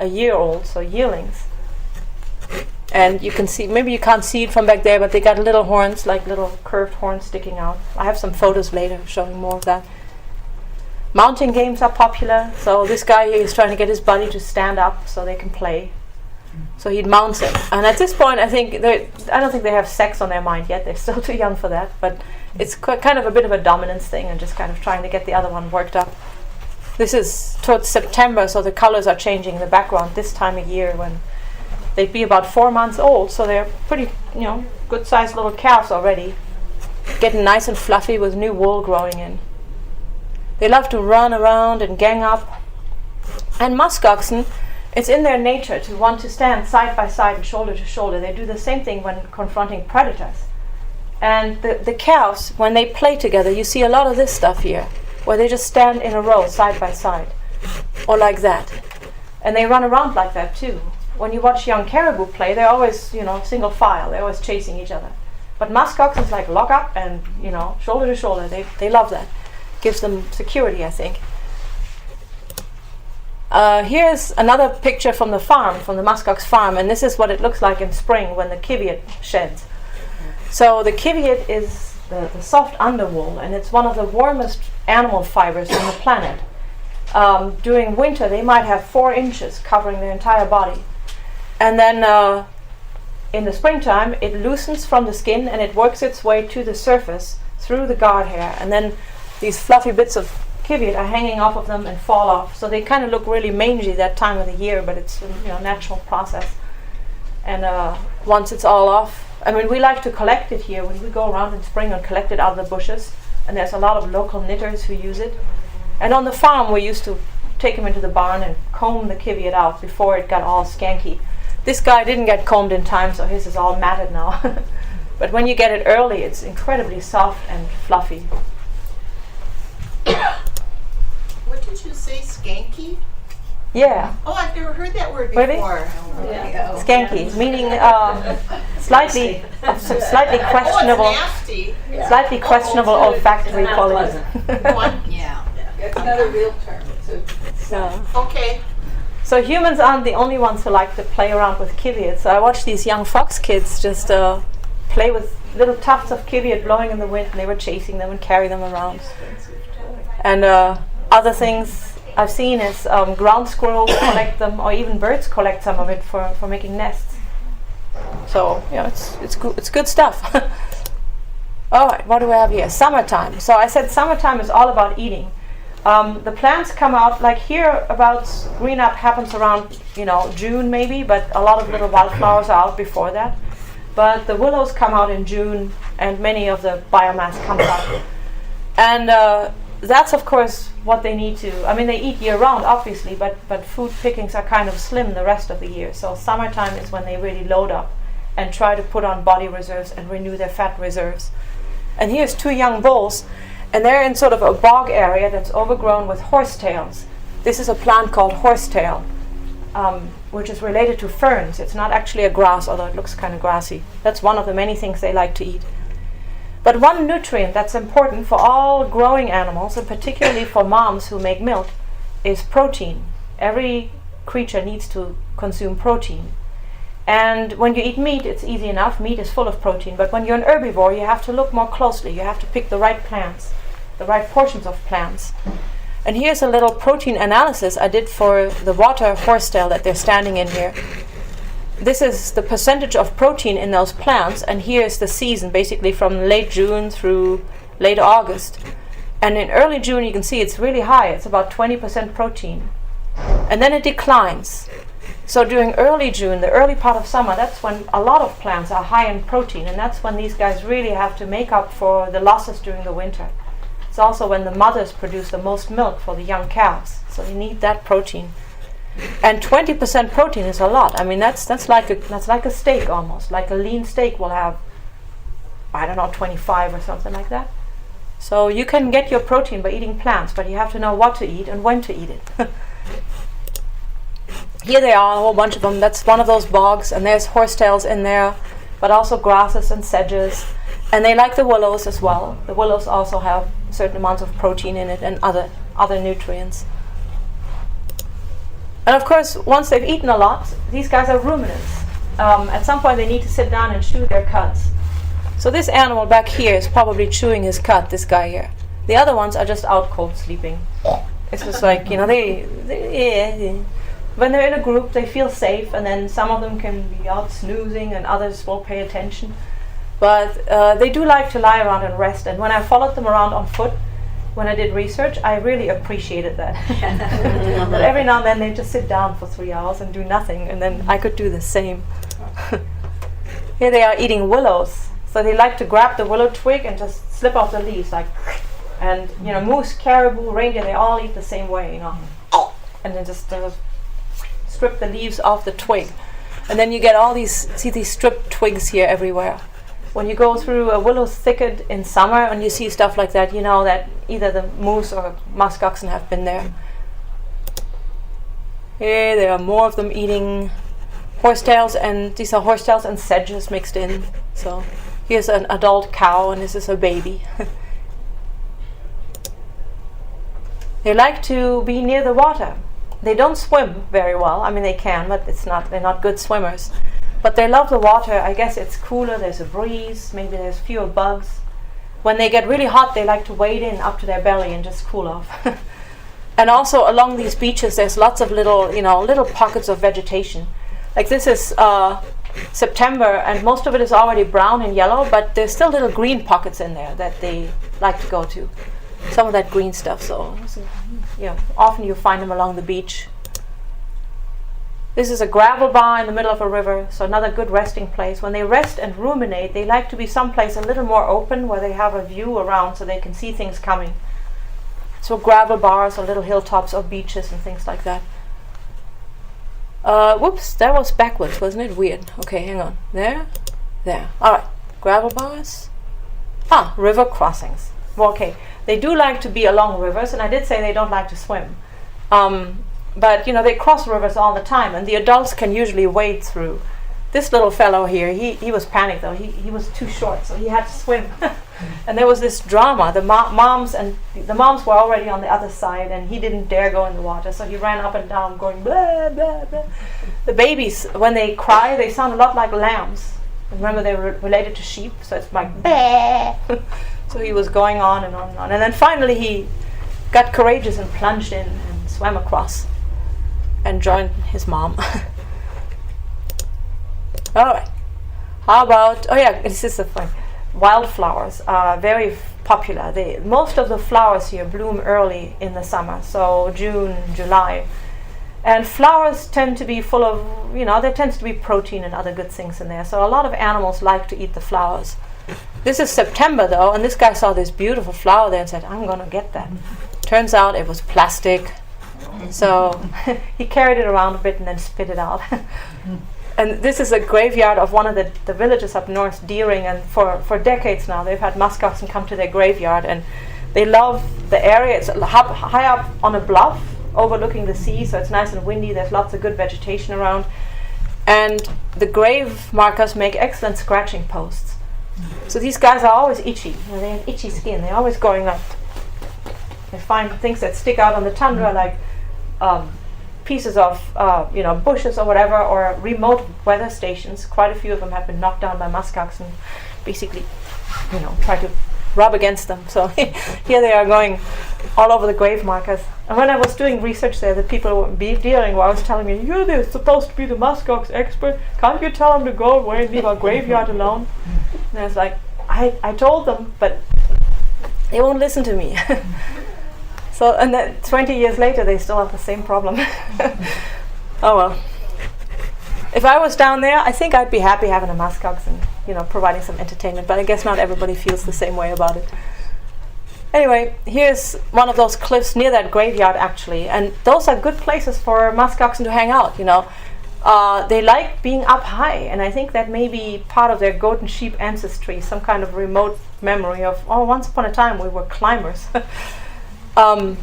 a year old, so yearlings. And you can see, maybe you can't see it from back there, but they got little horns, like little curved horns sticking out. I have some photos later showing more of that. Mounting games are popular, so this guy here is trying to get his buddy to stand up so they can play. So he'd mount him. And at this point, I don't think they have sex on their mind yet. They're still too young for that, but it's kind of a bit of a dominance thing and just kind of trying to get the other one worked up. This is towards September, so the colors are changing in the background this time of year when they'd be about 4 months old, so they're pretty, good-sized little calves already, getting nice and fluffy with new wool growing in. They love to run around and gang up. And musk oxen, it's in their nature to want to stand side by side and shoulder to shoulder. They do the same thing when confronting predators. And the calves, when they play together, you see a lot of this stuff here, where they just stand in a row side by side, or like that. And they run around like that too. When you watch young caribou play, they're always, single file. They're always chasing each other. But musk oxen like lock up and, shoulder to shoulder. They love that. Gives them security, I think. Here's another picture from the farm, from the muskox farm, and this is what it looks like in spring when the kiviot sheds. So the kiviot is the soft underwool, and it's one of the warmest animal fibers on the planet. During winter, they might have 4 inches covering their entire body. And then in the springtime, it loosens from the skin and it works its way to the surface through the guard hair. And then these fluffy bits of kiviot are hanging off of them and fall off. So they kind of look really mangy that time of the year, but it's a natural process. And once it's all off, we like to collect it here. When we go around in spring and collect it out of the bushes, and there's a lot of local knitters who use it. And on the farm, we used to take them into the barn and comb the kiviot out before it got all skanky. This guy didn't get combed in time, so his is all matted now. But when you get it early, it's incredibly soft and fluffy. What did you say, skanky? Yeah. Oh, I've never heard that word before. Really? Yeah. Skanky, meaning slightly questionable. Oh, it's nasty. Yeah. Slightly questionable olfactory not qualities. One? Yeah. It's not a real term. So, Okay. so humans aren't the only ones who like to play around with kiviot. So I watch these young fox kids just play with little tufts of kiviot blowing in the wind, and they were chasing them and carrying them around. And other things I've seen is ground squirrels collect them, or even birds collect some of it for making nests. So it's good stuff. All right, what do we have here? Summertime. So I said summertime is all about eating. The plants come out, like here, about green up happens around June maybe, but a lot of little wildflowers are out before that. But the willows come out in June, and many of the biomass comes out. And that's of course what they need to. They eat year round, obviously, but food pickings are kind of slim the rest of the year. So summertime is when they really load up and try to put on body reserves and renew their fat reserves. And here's 2 young bulls, and they're in sort of a bog area that's overgrown with horsetails. This is a plant called horsetail, which is related to ferns. It's not actually a grass, although it looks kind of grassy. That's one of the many things they like to eat. But one nutrient that's important for all growing animals, and particularly for moms who make milk, is protein. Every creature needs to consume protein. And when you eat meat, it's easy enough. Meat is full of protein. But when you're an herbivore, you have to look more closely. You have to pick the right plants, the right portions of plants. And here's a little protein analysis I did for the water horsetail that they're standing in here. This is the percentage of protein in those plants, and here's the season, basically from late June through late August. And in early June, you can see it's really high. It's about 20% protein. And then it declines. So during early June, the early part of summer, that's when a lot of plants are high in protein, and that's when these guys really have to make up for the losses during the winter. It's also when the mothers produce the most milk for the young calves, so they need that protein. And 20% protein is a lot. That's like a steak almost. Like a lean steak will have, 25 or something like that. So you can get your protein by eating plants, but you have to know what to eat and when to eat it. Here they are, a whole bunch of them. That's one of those bogs, and there's horsetails in there, but also grasses and sedges. And they like the willows as well. The willows also have certain amounts of protein in it and other nutrients. And of course, once they've eaten a lot, these guys are ruminants. At some point they need to sit down and chew their cuds. So this animal back here is probably chewing his cud, this guy here. The other ones are just out cold sleeping. It's just like, when they're in a group, they feel safe, and then some of them can be out snoozing and others will pay attention. But they do like to lie around and rest. And when I followed them around on foot, when I did research, I really appreciated that. But every now and then they just sit down for 3 hours and do nothing, and then I could do the same. Here they are eating willows. So they like to grab the willow twig and just slip off the leaves, like, and moose, caribou, reindeer, they all eat the same way, and then just strip the leaves off the twig, and then you get all these stripped twigs here everywhere. When you go through a willow thicket in summer and you see stuff like that, you know that either the moose or musk oxen have been there. Here there are more of them eating horsetails, and these are horsetails and sedges mixed in. So here's an adult cow, and this is a baby. They like to be near the water. They don't swim very well. I mean, they can, but they're not good swimmers. But they love the water. I guess it's cooler, there's a breeze, maybe there's fewer bugs. When they get really hot, they like to wade in up to their belly and just cool off. And also along these beaches, there's lots of little pockets of vegetation. Like this is September, and most of it is already brown and yellow, but there's still little green pockets in there that they like to go to. Some of that green stuff, so often you find them along the beach. This is a gravel bar in the middle of a river, so another good resting place. When they rest and ruminate, they like to be someplace a little more open where they have a view around so they can see things coming. So gravel bars or little hilltops or beaches and things like that. Whoops, that was backwards, wasn't it? Weird. Okay, hang on. There. Alright, gravel bars. River crossings. Well, okay, they do like to be along rivers, and I did say they don't like to swim. But they cross rivers all the time, and the adults can usually wade through. This little fellow here, he was panicked though. He was too short, so he had to swim. And there was this drama. The moms were already on the other side, and he didn't dare go in the water, so he ran up and down going blah, blah, blah. The babies, when they cry, they sound a lot like lambs. Remember, they're related to sheep, so it's like bah. So he was going on and on and on. And then finally he got courageous and plunged in and swam across and joined his mom. All right. How about, this is the thing. Wildflowers are very popular. Most of the flowers here bloom early in the summer, so June, July. And flowers tend to be full of, there tends to be protein and other good things in there. So a lot of animals like to eat the flowers. This is September though, and this guy saw this beautiful flower there and said, I'm going to get that. Turns out it was plastic. So he carried it around a bit and then spit it out. And this is a graveyard of one of the villages up north, Deering, and for decades now they've had musk oxen come to their graveyard, and they love the area. It's high up on a bluff overlooking the sea, so it's nice and windy. There's lots of good vegetation around, and the grave markers make excellent scratching posts. So these guys are always itchy. They have itchy skin. They're always going up. They find things that stick out on the tundra, like pieces of bushes or whatever, or remote weather stations. Quite a few of them have been knocked down by musk oxen. Basically, try to rub against them. So here they are going all over the grave markers. And when I was doing research there, the people were dealing where I was telling me, they're supposed to be the musk ox expert. Can't you tell them to go away and leave our graveyard alone? And I was like, I told them, but they won't listen to me. So, and then 20 years later, they still have the same problem. Oh well. If I was down there, I think I'd be happy having a musk ox and, providing some entertainment. But I guess not everybody feels the same way about it. Anyway, here's one of those cliffs near that graveyard, actually. And those are good places for musk oxen to hang out, They like being up high, and I think that may be part of their goat and sheep ancestry, some kind of remote memory of, once upon a time we were climbers. And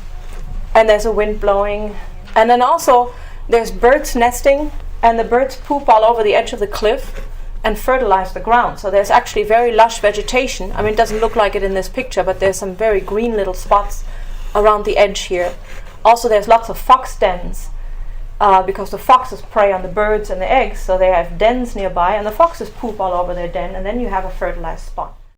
there's a wind blowing. And then also there's birds nesting, and the birds poop all over the edge of the cliff and fertilize the ground. So there's actually very lush vegetation. I mean, it doesn't look like it in this picture, but there's some very green little spots around the edge here. Also, there's lots of fox dens. because the foxes prey on the birds and the eggs, so they have dens nearby, and the foxes poop all over their den, and then you have a fertilized spawn.